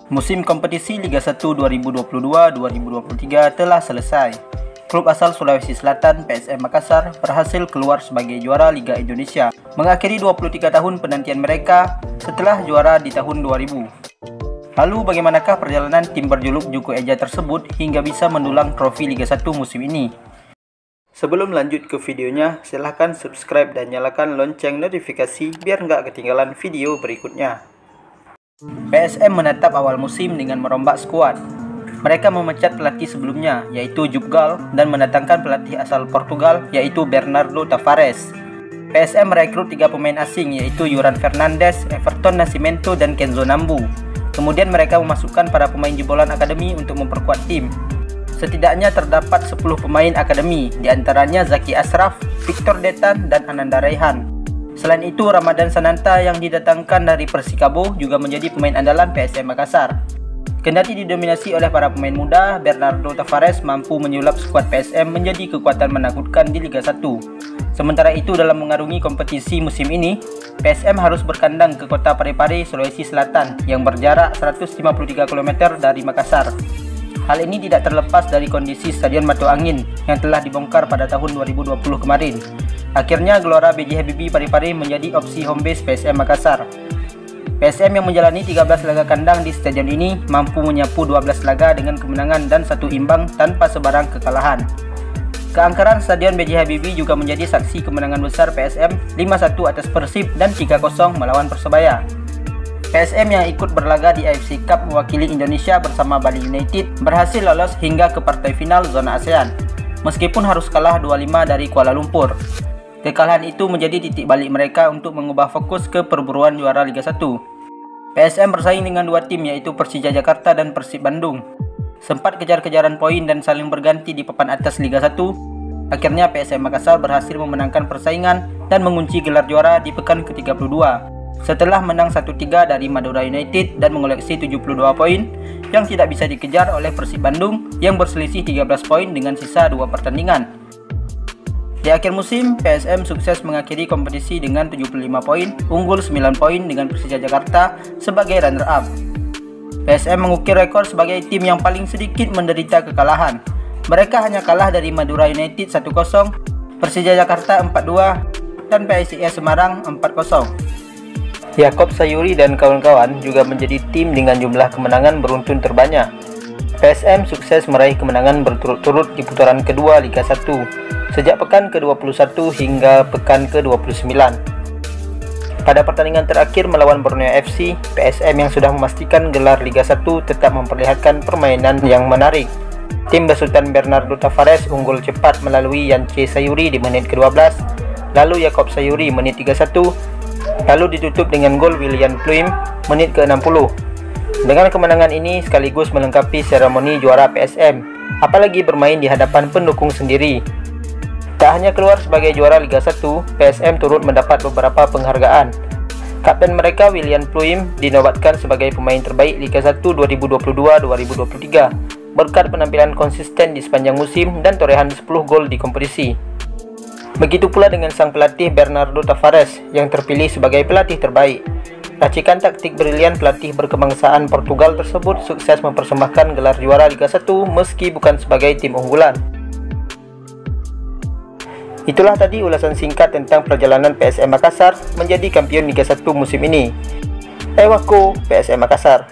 Musim kompetisi Liga 1 2022-2023 telah selesai. Klub asal Sulawesi Selatan PSM Makassar berhasil keluar sebagai juara Liga Indonesia, mengakhiri 23 tahun penantian mereka setelah juara di tahun 2000. Lalu bagaimanakah perjalanan tim berjuluk Juku Eja tersebut hingga bisa mendulang trofi Liga 1 musim ini? Sebelum lanjut ke videonya, silahkan subscribe dan nyalakan lonceng notifikasi biar nggak ketinggalan video berikutnya. PSM menatap awal musim dengan merombak skuad. Mereka memecat pelatih sebelumnya, yaitu Jupp Gal, dan mendatangkan pelatih asal Portugal, yaitu Bernardo Tavares. PSM merekrut 3 pemain asing, yaitu Yoran Fernandes, Everton Nascimento, dan Kenzo Nambu. Kemudian mereka memasukkan para pemain jebolan akademi untuk memperkuat tim. Setidaknya terdapat 10 pemain akademi, diantaranya Zaki Ashraf, Victor Detan, dan Ananda Raihan. Selain itu, Ramadan Sananta yang didatangkan dari Persikabo juga menjadi pemain andalan PSM Makassar. Kendati didominasi oleh para pemain muda, Bernardo Tavares mampu menyulap skuad PSM menjadi kekuatan menakutkan di Liga 1. Sementara itu, dalam mengarungi kompetisi musim ini, PSM harus berkandang ke kota Parepare, Sulawesi Selatan yang berjarak 153 km dari Makassar. Hal ini tidak terlepas dari kondisi Stadion Batu Angin yang telah dibongkar pada tahun 2020 kemarin. Akhirnya Gelora B.J. Habibie Parepare menjadi opsi home base PSM Makassar. PSM yang menjalani 13 laga kandang di stadion ini mampu menyapu 12 laga dengan kemenangan dan 1 imbang tanpa sebarang kekalahan. Keangkeran Stadion B.J. Habibie juga menjadi saksi kemenangan besar PSM 5-1 atas Persib dan 3-0 melawan Persebaya. PSM yang ikut berlaga di AFC Cup mewakili Indonesia bersama Bali United berhasil lolos hingga ke partai final zona ASEAN, meskipun harus kalah 2-5 dari Kuala Lumpur. Kekalahan itu menjadi titik balik mereka untuk mengubah fokus ke perburuan juara Liga 1. PSM bersaing dengan 2 tim, yaitu Persija Jakarta dan Persib Bandung. Sempat kejar-kejaran poin dan saling berganti di papan atas Liga 1, akhirnya PSM Makassar berhasil memenangkan persaingan dan mengunci gelar juara di pekan ke-32. Setelah menang 1-3 dari Madura United dan mengoleksi 72 poin yang tidak bisa dikejar oleh Persib Bandung yang berselisih 13 poin dengan sisa 2 pertandingan. Di akhir musim, PSM sukses mengakhiri kompetisi dengan 75 poin, unggul 9 poin dengan Persija Jakarta sebagai runner-up. PSM mengukir rekor sebagai tim yang paling sedikit menderita kekalahan. Mereka hanya kalah dari Madura United 1-0, Persija Jakarta 4-2, dan PSIS Semarang 4-0. Yakob Sayuri dan kawan-kawan juga menjadi tim dengan jumlah kemenangan beruntun terbanyak. PSM sukses meraih kemenangan berturut-turut di putaran kedua Liga 1 sejak pekan ke-21 hingga pekan ke-29. Pada pertandingan terakhir melawan Borneo FC, PSM yang sudah memastikan gelar Liga 1 tetap memperlihatkan permainan yang menarik. Tim besutan Bernardo Tavares unggul cepat melalui Yance Sayuri di menit ke-12, lalu Yakob Sayuri menit 31, lalu ditutup dengan gol William Pluim menit ke-60. Dengan kemenangan ini sekaligus melengkapi seremoni juara PSM, apalagi bermain di hadapan pendukung sendiri. Tak hanya keluar sebagai juara Liga 1, PSM turut mendapat beberapa penghargaan. Kapten mereka William Pluim dinobatkan sebagai pemain terbaik Liga 1 2022-2023 berkat penampilan konsisten di sepanjang musim dan torehan 10 gol di kompetisi. Begitu pula dengan sang pelatih Bernardo Tavares yang terpilih sebagai pelatih terbaik. Racikan taktik brilian pelatih berkebangsaan Portugal tersebut sukses mempersembahkan gelar juara Liga 1 meski bukan sebagai tim unggulan. Itulah tadi ulasan singkat tentang perjalanan PSM Makassar menjadi kampion Liga 1 musim ini. Ewako PSM Makassar.